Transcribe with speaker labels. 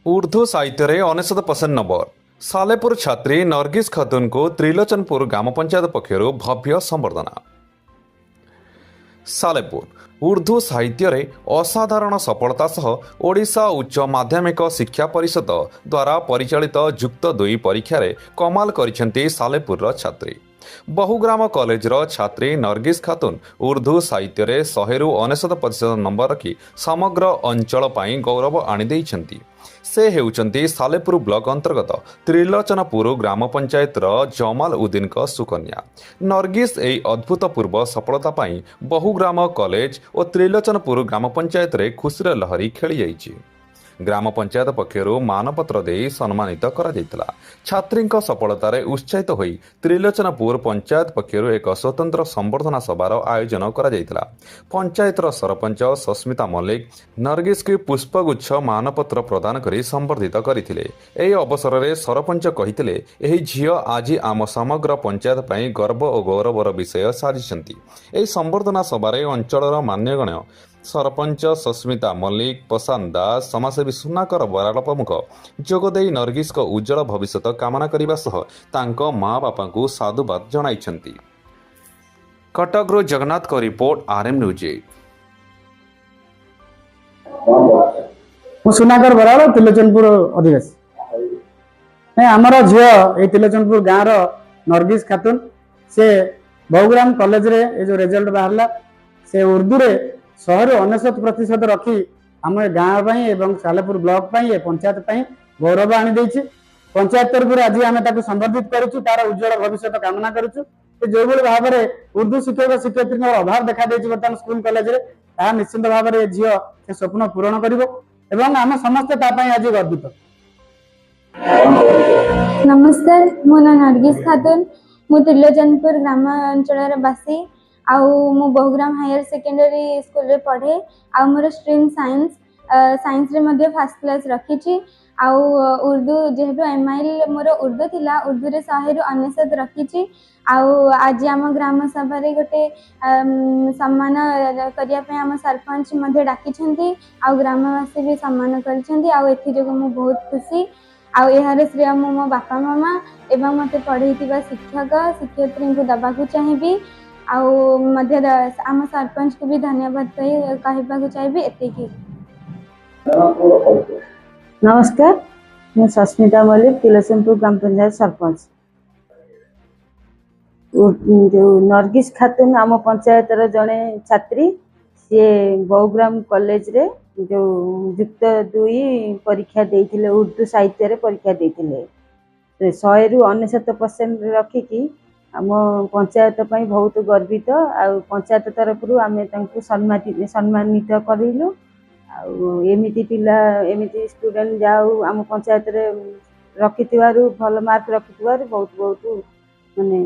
Speaker 1: उर्दू साहित्य 99% नंबर सालेपुर छात्री नरगिस खातून को त्रिलोचनपुर ग्राम पंचायत पक्षर भव्य संबर्धना। सालेपुर उर्दू साहित्य असाधारण सफलता सह ओडिशा उच्च माध्यमिक शिक्षा परिषद द्वारा परिचालित जुक्त 2 परीक्षा कमाल करिसेंती सालेपुर छात्री। बहुग्राम कॉलेजर छात्री नरगिस खातून उर्दू साहित्य 100% नंबर रखी समग्र अंचल पाई गौरव आनी से हेउचंती सालेपुर ब्लॉक अंतर्गत त्रिलोचनपुर ग्राम पंचायत जमाल उद्दीन सुकन्या। नरगिस एई अद्भुतपूर्व सफलता पाई बहुग्राम कॉलेज और त्रिलोचनपुर ग्राम पंचायत रे खुशीर लहरी खेली जाइछि। ग्राम पंचायत पक्षर मानपत्र दे सम्मानित करा जायतिला। छात्रींक सफलतार उत्साहित होई त्रिलोचनपुर पंचायत पक्षर एक स्वतंत्र संबर्धना सभार आयोजन करा जायतिला। पंचायतर सरपंच सस्मिता मल्लिक नरगिस की पुष्पगुच्छ मानपत्र प्रदान करी संबर्धित करथिले। एही अवसर में सरपंच कहिथिले एही झियो आज आम समग्र पंचायत पई गर्व और गौरवर विषय साजिछंती। एही संबर्धना सभार अंचलर मान्यगण्य सरपंच सस्मिता मल्लिक प्रशांत दास समाजसेवी सुनाकर बराड़ प्रमुख जोगदे नरगिस को उज्जवल भविष्य कामना करने सह तांको माँ बापा को साधुवाद जणाइछंती। कटकरू जगन्नाथ को रिपोर्ट RM न्यूज।
Speaker 2: सुनाकर बराड़ त्रिलोचनपुर अधिवासी आमर झील त्रिलोचनपुर गाँव नरगिस खातून से बहुग्राम कॉलेज रे जो रिजल्ट बाहरला से उर्दू रे 100% रखी आम गाँव एवं सालेपुर ब्लॉक पंचायत गौरव आनी देछि। पंचायत तरफ आज आम संबर्धित करूँ तार उज्जवल भविष्य कामना करूँ। जो भाव में उर्दू शिक्षक शिक्षयित्री अभाव देखा बर्तमान स्कूल कॉलेज रे निश्चित भाव में झील से स्वप्न पूरण कर आम समस्ते आज गर्वित।
Speaker 3: नमस्कार, मो ना नरगिस खातून मु त्रिलोचनपुर ग्राम अंचल बासी मु बहुग्राम हायर सेकेंडरी स्कूल रे पढ़े मोर स्ट्रीम साइंस रे मध्य फर्स्ट क्लास रखी उर्दू जेहेतु एमआईएल मोर उर्दू थिला उर्दू रे 100% रखी आज आम ग्राम सभा रे गोटे सम्मान करिया पे आम सरपंच मध्य डाकी ग्रामवासी भी सम्मान कर मु बहुत खुशी यार श्रेय मो बापा मामा एवं मते पढ़े शिक्षक शिक्षयित्री को दबाकू चाहिए आम सरपंच को भी धन्यवाद कहवाक चाहिए एतिकी।
Speaker 4: नमस्कार, मैं सस्मिता मल्लिक त्रिलोचनपुर ग्राम पंचायत सरपंच। जो नरगिस खातून आम पंचायत जड़े छात्री सी बहुग्राम कॉलेज रे जो जुक्त 2 परीक्षा देइथिले उर्दू साहित्य रे परीक्षा देइथिले 100% रखिकी आम पंचायत पई बहुत गर्वित पंचायत तरफ आम सम्मानित करूँ। एमिति पिला एमिति स्टूडेंट जाऊ आम पंचायत रे रखि भल मार्क रखि बहुत बहुत माने